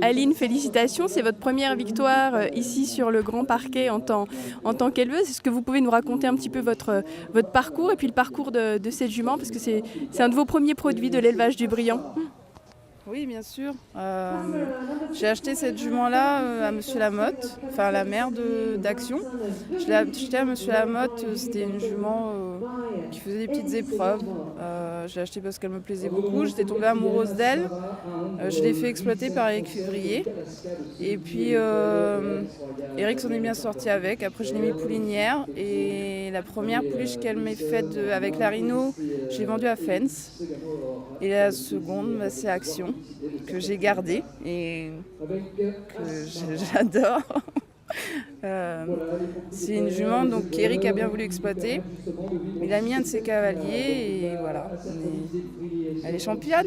Aline, félicitations, c'est votre première victoire ici sur le grand parquet en tant qu'éleveuse. Est-ce que vous pouvez nous raconter un petit peu votre parcours et puis le parcours de cette jument, parce que c'est un de vos premiers produits de l'élevage du Briand. Oui, bien sûr. J'ai acheté cette jument-là à Monsieur Lamotte, enfin la mère d'Action. Je l'ai achetée à Monsieur Lamotte, c'était une jument qui faisait des petites épreuves. Je l'ai achetée parce qu'elle me plaisait beaucoup. J'étais tombée amoureuse d'elle. Je l'ai fait exploiter par Eric Février. Et puis Eric s'en est bien sorti avec. Après, je l'ai mis poulinière. Et la première pouliche qu'elle m'a faite avec la Rhino, je l'ai vendue à Fens. Et la seconde, c'est Action, que j'ai gardée et que j'adore. C'est une jument qu'Eric a bien voulu exploiter. Il a mis un de ses cavaliers et voilà. Elle est championne.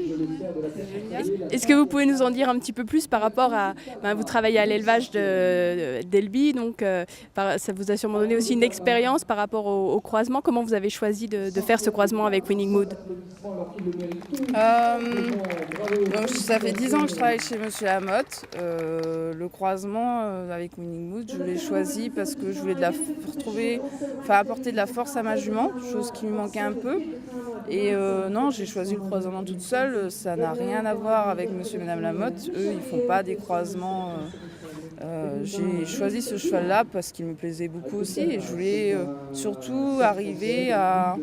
Est-ce que vous pouvez nous en dire un petit peu plus par rapport à... vous travaillez à l'élevage d'Elby, donc ça vous a sûrement donné aussi une expérience par rapport au croisement. Comment vous avez choisi de faire ce croisement avec Winning Mood? Donc, ça fait 10 ans que je travaille chez Monsieur Lamotte. Le croisement avec Winning Mood, je l'ai choisi parce que je voulais apporter de la force à ma jument, chose qui me manquait un peu. Et non, j'ai choisi le croisement toute seule. Ça n'a rien à voir avec Monsieur et Madame Lamotte. Eux, ils font pas des croisements. J'ai choisi ce cheval-là parce qu'il me plaisait beaucoup aussi. Et je voulais surtout arriver à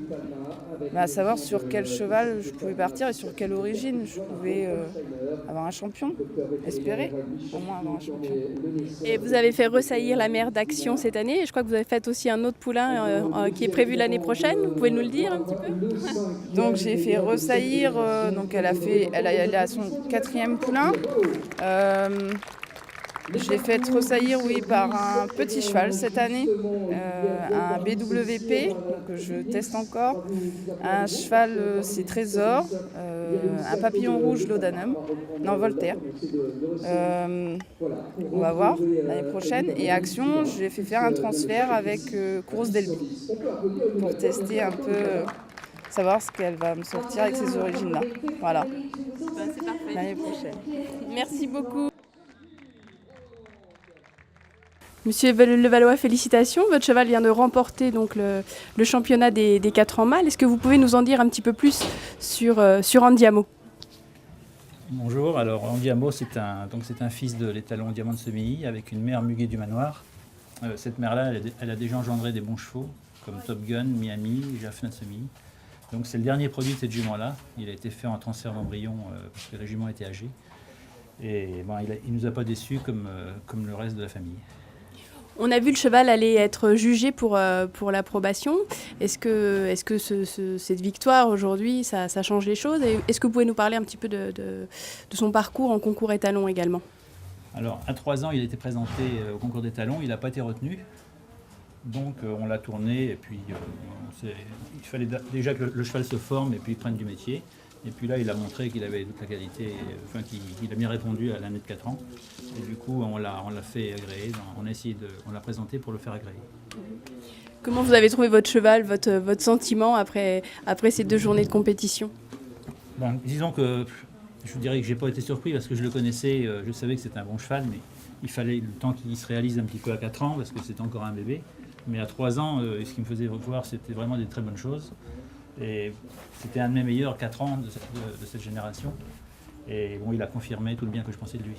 savoir sur quel cheval je pouvais partir et sur quelle origine je pouvais avoir un champion, espérer au moins avoir un champion. Et vous avez fait ressaillir la mère d'Action cette année, et je crois que vous avez fait aussi un autre poulain qui est prévu l'année prochaine. Vous pouvez nous le dire un petit peu? Donc j'ai fait ressaillir, elle a son 4e poulain. Je l'ai fait ressaillir, par un petit cheval cette année, un BWP, que je teste encore. Un cheval, c'est Trésor, un papillon rouge Laudanum, Voltaire. On va voir l'année prochaine. Et Action, je lui ai fait faire un transfert avec Course d'Elby pour tester un peu, savoir ce qu'elle va me sortir avec ces origines-là. Voilà. C'est parfait. L'année prochaine. Merci beaucoup. Monsieur Levallois, félicitations. Votre cheval vient de remporter donc le championnat des 4 ans mâles. Est-ce que vous pouvez nous en dire un petit peu plus sur Andiamo? Bonjour, alors Andiamo, c'est un fils de l'étalon Diamant de Semilly avec une mère Muguet du Manoir. Cette mère-là, elle a déjà engendré des bons chevaux comme Top Gun, Miami, Jaffna de Semilly. Donc c'est le dernier produit de cette jument-là. Il a été fait en transfert d'embryon parce que la jument était âgée. Et il ne nous a pas déçus comme le reste de la famille. On a vu le cheval aller être jugé pour l'approbation. Est-ce que cette victoire aujourd'hui, ça change les choses? Et est-ce que vous pouvez nous parler un petit peu de son parcours en concours étalon également? Alors, à 3 ans, il a été présenté au concours d'étalon. Il n'a pas été retenu. Donc, on l'a tourné. Et puis, il fallait déjà que le cheval se forme et puis prenne du métier. Et puis là, il a montré qu'il avait toute la qualité, qu'il a bien répondu à l'année de 4 ans. Et du coup, on l'a fait agréer, on l'a présenté pour le faire agréer. Comment vous avez trouvé votre cheval, votre sentiment après ces 2 journées de compétition? Disons que je dirais que je n'ai pas été surpris parce que je le connaissais, je savais que c'était un bon cheval, mais il fallait le temps qu'il se réalise un petit peu à 4 ans parce que c'était encore un bébé. Mais à 3 ans, ce qui me faisait voir, c'était vraiment des très bonnes choses. Et c'était un de mes meilleurs 4 ans de cette génération. Et il a confirmé tout le bien que je pensais de lui.